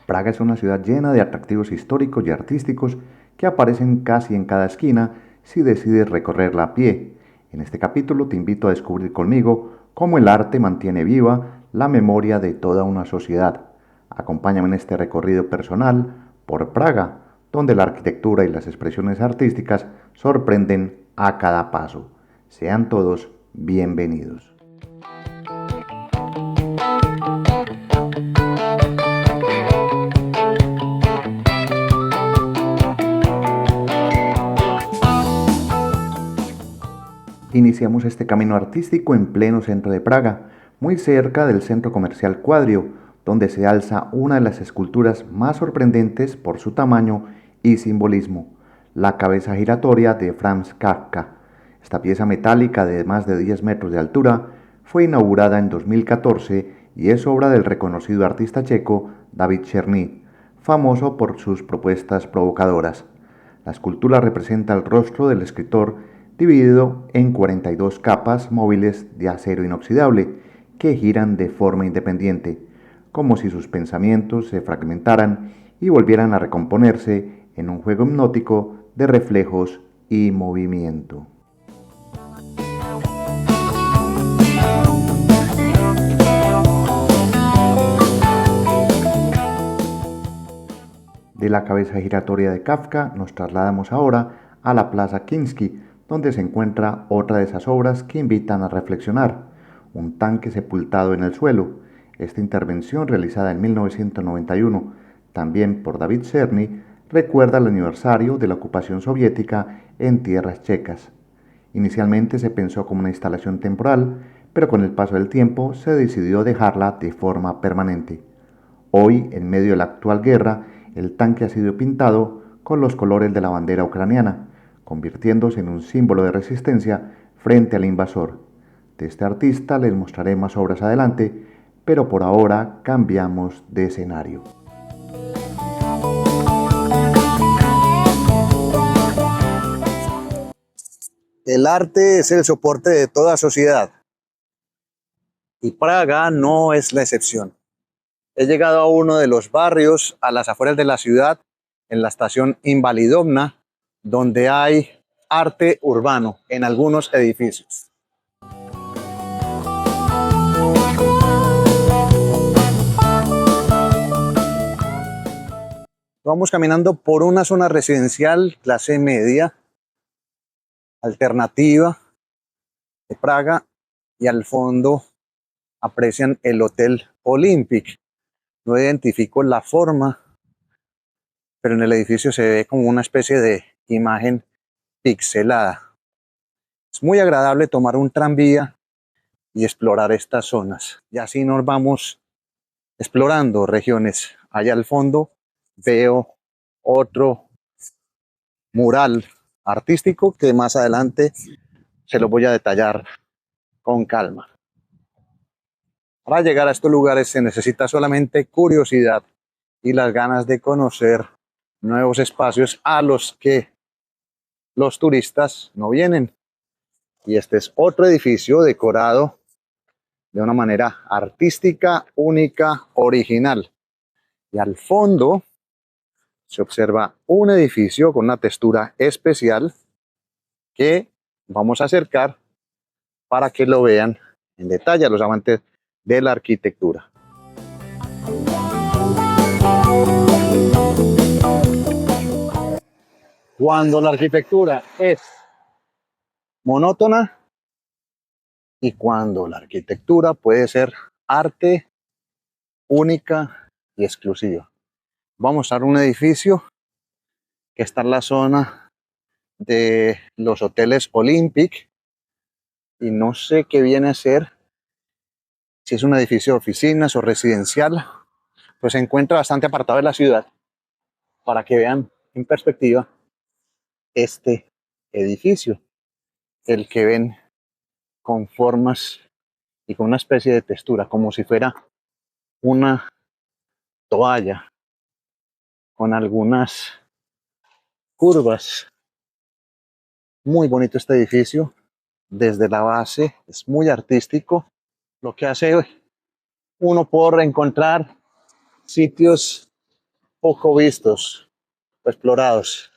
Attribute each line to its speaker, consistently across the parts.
Speaker 1: Praga es una ciudad llena de atractivos históricos y artísticos que aparecen casi en cada esquina si decides recorrerla a pie. En este capítulo te invito a descubrir conmigo cómo el arte mantiene viva la memoria de toda una sociedad. Acompáñame en este recorrido personal por Praga, donde la arquitectura y las expresiones artísticas sorprenden a cada paso. Sean todos bienvenidos. Iniciamos este camino artístico en pleno centro de Praga, muy cerca del centro comercial Quadrio, donde se alza una de las esculturas más sorprendentes por su tamaño y simbolismo, la cabeza giratoria de Franz Kafka. Esta pieza metálica de más de 10 metros de altura fue inaugurada en 2014 y es obra del reconocido artista checo David Černý, famoso por sus propuestas provocadoras. La escultura representa el rostro del escritor dividido en 42 capas móviles de acero inoxidable que giran de forma independiente, como si sus pensamientos se fragmentaran y volvieran a recomponerse en un juego hipnótico de reflejos y movimiento. De la cabeza giratoria de Kafka nos trasladamos ahora a la Plaza Kinsky, donde se encuentra otra de esas obras que invitan a reflexionar, un tanque sepultado en el suelo. Esta intervención, realizada en 1991, también por David Černý, recuerda el aniversario de la ocupación soviética en tierras checas. Inicialmente se pensó como una instalación temporal, pero con el paso del tiempo se decidió dejarla de forma permanente. Hoy, en medio de la actual guerra, el tanque ha sido pintado con los colores de la bandera ucraniana, convirtiéndose en un símbolo de resistencia frente al invasor. De este artista les mostraré más obras adelante, pero por ahora cambiamos de escenario.
Speaker 2: El arte es el soporte de toda sociedad y Praga no es la excepción. He llegado a uno de los barrios a las afueras de la ciudad, en la estación Invalidovna, donde hay arte urbano en algunos edificios. Vamos caminando por una zona residencial clase media, alternativa de Praga, y al fondo aprecian el Hotel Olympic. No identifico la forma, pero en el edificio se ve como una especie de imagen pixelada. Es muy agradable tomar un tranvía y explorar estas zonas. Y así nos vamos explorando regiones. Allá al fondo veo otro mural artístico que más adelante se lo voy a detallar con calma. Para llegar a estos lugares se necesita solamente curiosidad y las ganas de conocer nuevos espacios a los que los turistas no vienen. Y este es otro edificio decorado de una manera artística, única, original. Y al fondo se observa un edificio con una textura especial que vamos a acercar para que lo vean en detalle a los amantes de la arquitectura. Cuando la arquitectura es monótona y cuando la arquitectura puede ser arte única y exclusiva. Vamos a ver un edificio que está en la zona de los hoteles Olympic y no sé qué viene a ser, si es un edificio de oficinas o residencial, pues se encuentra bastante apartado de la ciudad para que vean en perspectiva este edificio, el que ven con formas y con una especie de textura, como si fuera una toalla con algunas curvas Muy bonito este edificio. Desde la base es muy artístico. Lo que hace uno por encontrar sitios poco vistos o explorados.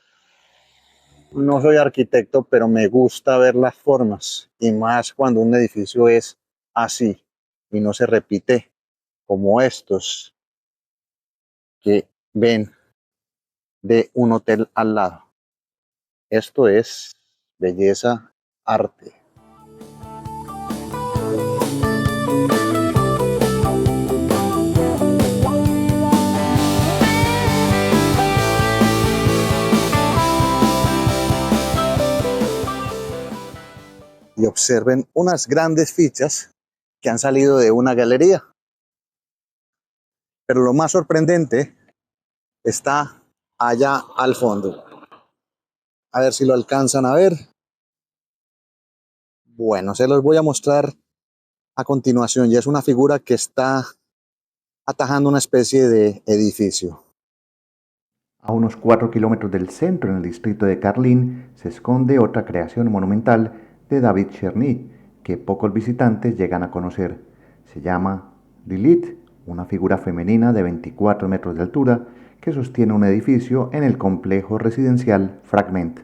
Speaker 2: No soy arquitecto, pero me gusta ver las formas y más cuando un edificio es así y no se repite como estos que ven de un hotel al lado. Esto es belleza, arte. Y observen unas grandes fichas que han salido de una galería. Pero lo más sorprendente está allá al fondo. A ver si lo alcanzan a ver. Bueno, se los voy a mostrar a continuación. Y es una figura que está atajando una especie de edificio.
Speaker 1: A unos 4 kilómetros del centro, en el distrito de Carlin, se esconde otra creación monumental de David Cherny, que pocos visitantes llegan a conocer. Se llama Lilith, una figura femenina de 24 metros de altura que sostiene un edificio en el complejo residencial Fragment.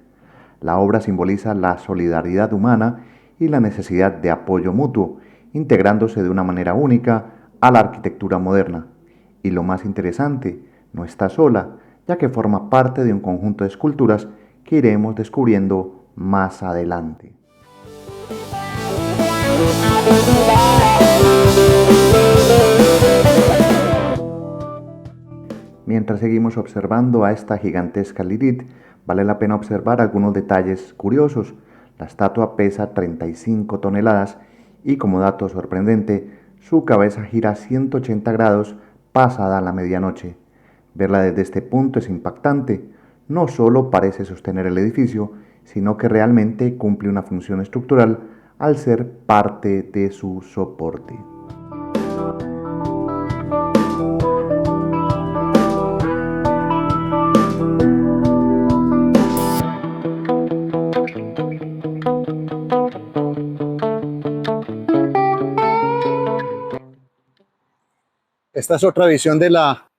Speaker 1: La obra simboliza la solidaridad humana y la necesidad de apoyo mutuo, integrándose de una manera única a la arquitectura moderna. Y lo más interesante, no está sola, ya que forma parte de un conjunto de esculturas que iremos descubriendo más adelante. Mientras seguimos observando a esta gigantesca Lilith, vale la pena observar algunos detalles curiosos. La estatua pesa 35 toneladas y, como dato sorprendente, su cabeza gira 180 grados pasada la medianoche. Verla desde este punto es impactante. No solo parece sostener el edificio, sino que realmente cumple una función estructural al ser parte de su soporte.
Speaker 2: Esta es otra visión de la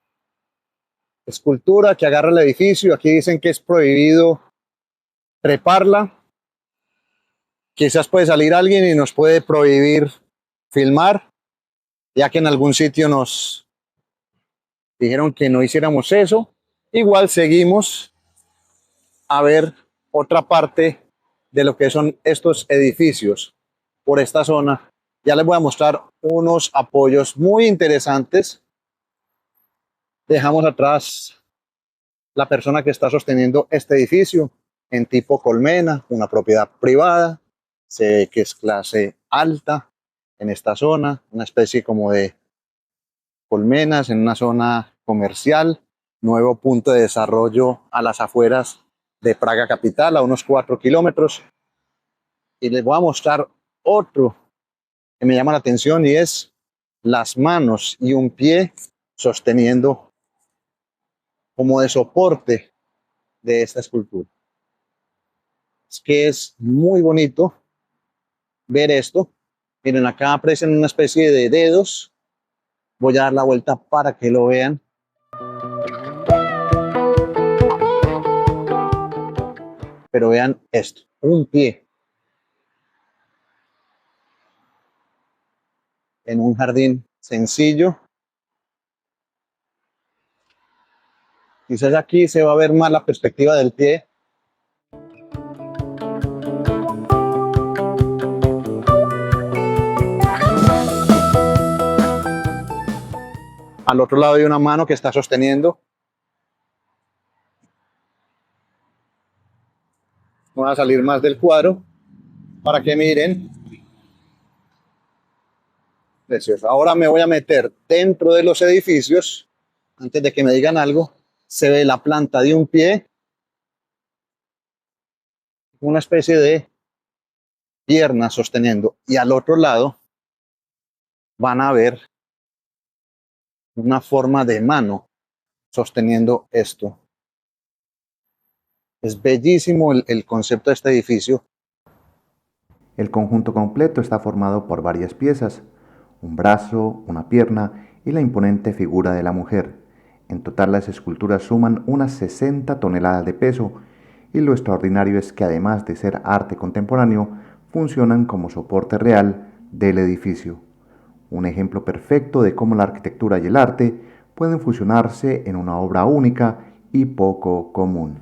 Speaker 2: escultura que agarra el edificio. Aquí dicen que es prohibido treparla. Quizás puede salir alguien y nos puede prohibir filmar, ya que en algún sitio nos dijeron que no hiciéramos eso. Igual seguimos a ver otra parte de lo que son estos edificios por esta zona. Ya les voy a mostrar unos apoyos muy interesantes. Dejamos atrás la persona que está sosteniendo este edificio en tipo colmena, una propiedad privada. Se ve que es clase alta en esta zona, una especie como de colmenas en una zona comercial, nuevo punto de desarrollo a las afueras de Praga capital, a unos 4 kilómetros. Y les voy a mostrar otro que me llama la atención y es las manos y un pie sosteniendo como de soporte de esta escultura. Es que es muy bonito ver esto. Miren, acá aprecian una especie de dedos. Voy a dar la vuelta para que lo vean. Pero vean esto, un pie en un jardín sencillo. Quizás aquí se va a ver más la perspectiva del pie. Al otro lado hay una mano que está sosteniendo. Voy a salir más del cuadro para que miren. Precioso. Ahora me voy a meter dentro de los edificios. Antes de que me digan algo, se ve la planta de un pie, una especie de pierna sosteniendo. Y al otro lado van a ver una forma de mano sosteniendo esto. Es bellísimo el concepto de este edificio.
Speaker 1: El conjunto completo está formado por varias piezas, un brazo, una pierna y la imponente figura de la mujer. En total las esculturas suman unas 60 toneladas de peso y lo extraordinario es que además de ser arte contemporáneo, funcionan como soporte real del edificio. Un ejemplo perfecto de cómo la arquitectura y el arte pueden fusionarse en una obra única y poco común.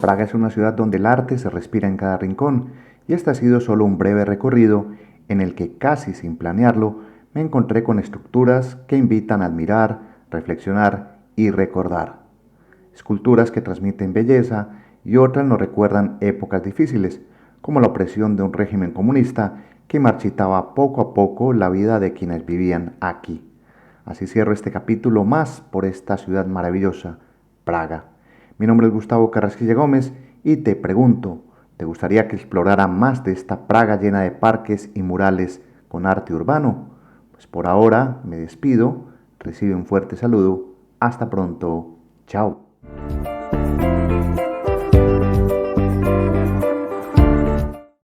Speaker 1: Praga es una ciudad donde el arte se respira en cada rincón y este ha sido solo un breve recorrido en el que casi sin planearlo me encontré con estructuras que invitan a admirar, reflexionar y recordar. Esculturas que transmiten belleza y otras nos recuerdan épocas difíciles, como la opresión de un régimen comunista que marchitaba poco a poco la vida de quienes vivían aquí. Así cierro este capítulo más por esta ciudad maravillosa, Praga. Mi nombre es Gustavo Carrasquilla Gómez y te pregunto, ¿te gustaría que explorara más de esta Praga llena de parques y murales con arte urbano? Pues por ahora me despido, recibe un fuerte saludo, hasta pronto, chao.